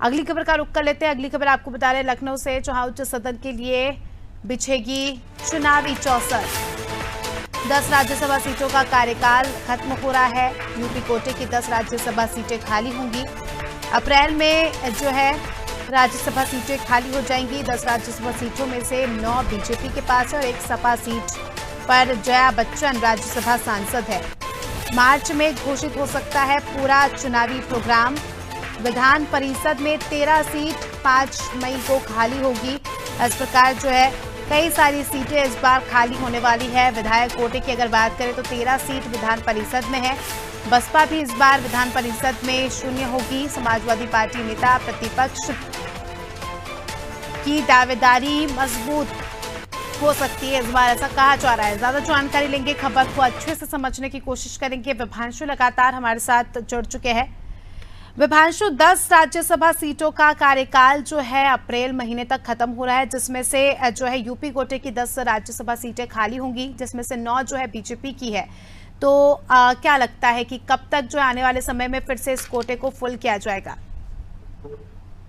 अगली खबर का रुख कर लेते हैं। अगली खबर आपको बता रहे हैं लखनऊ से, जहां उच्च सदन के लिए बिछेगी चुनावी चौसर। 10 राज्यसभा सीटों का कार्यकाल खत्म हो रहा है। यूपी कोटे की 10 राज्यसभा सीटें खाली होंगी। अप्रैल में जो है राज्यसभा सीटें खाली हो जाएंगी। 10 राज्यसभा सीटों में से 9 बीजेपी के पास है और 1 सपा सीट पर जया बच्चन राज्यसभा सांसद है। मार्च में घोषित हो सकता है पूरा चुनावी प्रोग्राम। विधान परिषद में 13 सीट 5 मई को खाली होगी। इस प्रकार जो है कई सारी सीटें इस बार खाली होने वाली है। विधायक कोटे की अगर बात करें तो 13 सीट विधान परिषद में है। बसपा भी इस बार विधान परिषद में शून्य होगी। समाजवादी पार्टी नेता प्रतिपक्ष की दावेदारी मजबूत हो सकती है इस बार, ऐसा कहा जा रहा है। ज्यादा जानकारी लेंगे, खबर को अच्छे से समझने की कोशिश करेंगे। विभांशु लगातार हमारे साथ जुड़ चुके हैं। विभांशु, 10 राज्यसभा सीटों का कार्यकाल जो है अप्रैल महीने तक खत्म हो रहा है, जिसमें से जो है यूपी कोटे की 10 राज्यसभा सीटें खाली होंगी, जिसमें से 9 जो है बीजेपी की है। तो क्या लगता है कि कब तक जो आने वाले समय में फिर से इस कोटे को फुल किया जाएगा?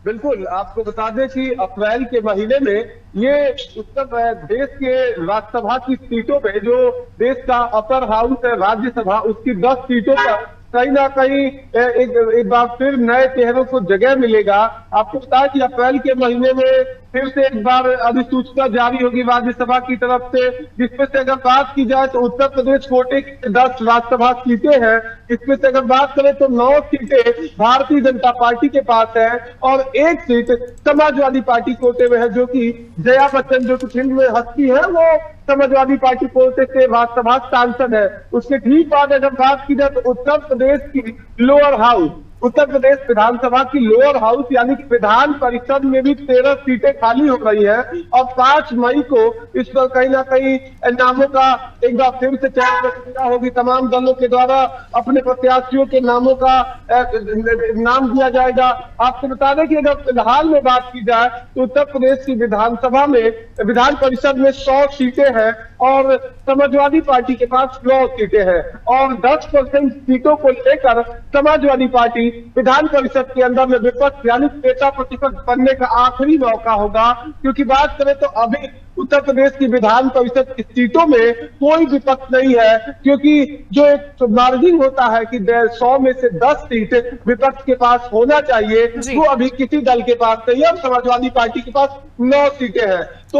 बिल्कुल, आपको बता दें कि अप्रैल के महीने में ये उत्तर देश के राज्यसभा की सीटों पे जो देश का अपर हाउस है राज्यसभा, उसकी 10 सीटों पर कहीं ना कहीं एक बार फिर नए चेहरों को जगह मिलेगा। आपको बताया कि अप्रैल के महीने में फिर से एक बार अधिसूचना जारी होगी राज्यसभा की तरफ से, जिसमें से अगर बात की जाए तो उत्तर प्रदेश कोटे की 10 राज्यसभा सीटें हैं। इसमें से अगर बात करें तो 9 सीटें भारतीय जनता पार्टी के पास है और 1 सीट समाजवादी पार्टी कोटे में है, जो कि जया बच्चन जो कि फिल्म में हस्ती है, वो समाजवादी पार्टी कोटे से राज्यसभा सांसद है। उसके ठीक बाद अगर बात की जाए तो उत्तर प्रदेश की लोअर हाउस, उत्तर प्रदेश विधानसभा की लोअर हाउस यानी कि विधान परिषद में भी 13 सीटें खाली हो रही है और 5 मई को इस पर कहीं ना कहीं नामों का एक बार फिर से चयन प्रक्रिया होगी। तमाम दलों के द्वारा अपने प्रत्याशियों के नामों का नाम दिया जाएगा। आपको बता दें कि अगर फिलहाल में बात की जाए तो उत्तर प्रदेश की विधानसभा में विधान परिषद में 100 सीटें हैं और समाजवादी पार्टी के पास 9 सीटें हैं और 10% सीटों को लेकर समाजवादी पार्टी विधान परिषद के अंदर में विपक्ष यानी नेता प्रतिपक्ष बनने का आखिरी मौका होगा, क्योंकि बात करें तो अभी उत्तर प्रदेश की विधान परिषद की सीटों में कोई विपक्ष नहीं है, क्योंकि जो एक मार्जिन होता है कि 100 में से 10 सीट विपक्ष के पास होना चाहिए, वो अभी किसी दल के पास नहीं है। समाजवादी पार्टी के पास 9 सीटें हैं। तो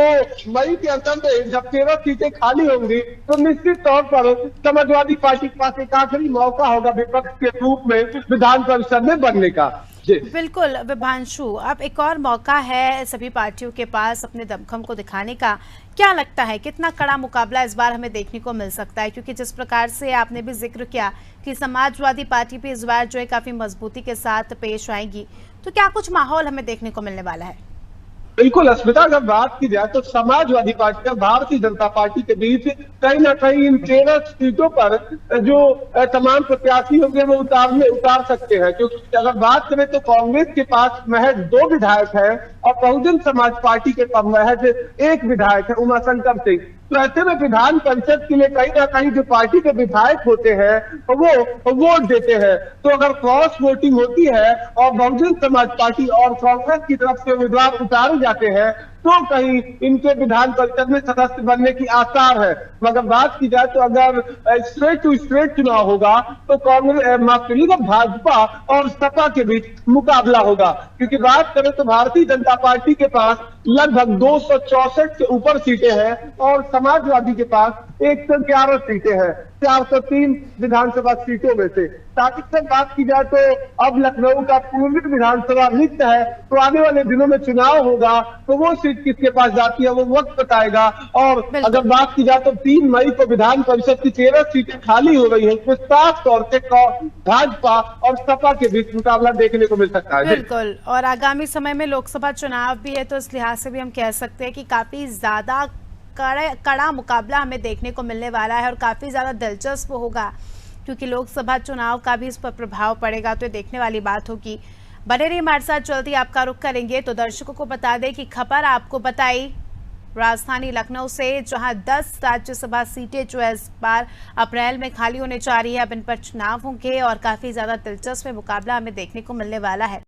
मई के अंत में जब 13 सीटें खाली होंगी तो निश्चित तौर पर समाजवादी पार्टी के पास एक आखिरी मौका होगा विपक्ष के रूप में विधान परिषद में बनने का। बिल्कुल विभांशु, अब एक और मौका है सभी पार्टियों के पास अपने दमखम को दिखाने का। क्या लगता है कितना कड़ा मुकाबला इस बार हमें देखने को मिल सकता है? क्योंकि जिस प्रकार से आपने भी जिक्र किया कि समाजवादी पार्टी भी इस बार जो है काफी मजबूती के साथ पेश आएगी, तो क्या कुछ माहौल हमें देखने को मिलने वाला है? बिल्कुल अस्मिता, अगर बात की जाए तो समाजवादी पार्टी और भारतीय जनता पार्टी के बीच कहीं ना कहीं इन 13 सीटों पर जो तमाम प्रत्याशी होंगे वो उतार सकते हैं, क्योंकि अगर बात करें तो कांग्रेस के पास महज 2 विधायक हैं और बहुजन समाज पार्टी के पास महज 1 विधायक है, उमाशंकर सिंह। तो ऐसे में विधान परिषद के लिए कहीं ना कहीं जो पार्टी के विधायक होते हैं वो वोट देते हैं। तो अगर क्रॉस वोटिंग होती है और बहुजन समाज पार्टी और कांग्रेस की तरफ से उम्मीदवार उतारे जाते हैं तो कहीं इनके विधान परिषद में सदस्य बनने की आसार है। मगर बात की जाए तो अगर स्ट्रेट टू स्ट्रेट चुनाव होगा तो कांग्रेस भाजपा और सपा के बीच मुकाबला होगा, क्योंकि बात करें तो भारतीय जनता पार्टी के पास लगभग 264 से ऊपर सीटें हैं और समाजवादी के पास 111 सीटें हैं 403 विधानसभा सीटों में से। साथ ही साथ बात की जाए तो अब लखनऊ का पूर्व विधानसभा रिक्त है, तो आने वाले दिनों में चुनाव होगा तो वो सीट किसके पास जाती है वो वक्त बताएगा। और अगर बात की जाए तो 3 मई को विधान परिषद की 13 सीटें खाली हो रही है, तो साफ तौर से भाजपा और सपा के बीच मुकाबला देखने को मिल सकता है। बिल्कुल, और आगामी समय में लोकसभा चुनाव भी है, तो इस लिहाज से भी हम कह सकते हैं कि काफी ज्यादा कड़ा मुकाबला हमें देखने को मिलने वाला है और काफी ज्यादा दिलचस्प होगा, क्योंकि लोकसभा चुनाव का भी इस पर प्रभाव पड़ेगा। तो ये देखने वाली बात होगी। बने रहिए हमारे साथ, जल्दी आपका रुख करेंगे। तो दर्शकों को बता दें कि खबर आपको बताई राजधानी लखनऊ से, जहां 10 राज्यसभा सीटें जो है इस बार अप्रैल में खाली होने जा रही है। अब इन पर चुनाव होंगे और काफी ज्यादा दिलचस्प मुकाबला हमें देखने को मिलने वाला है।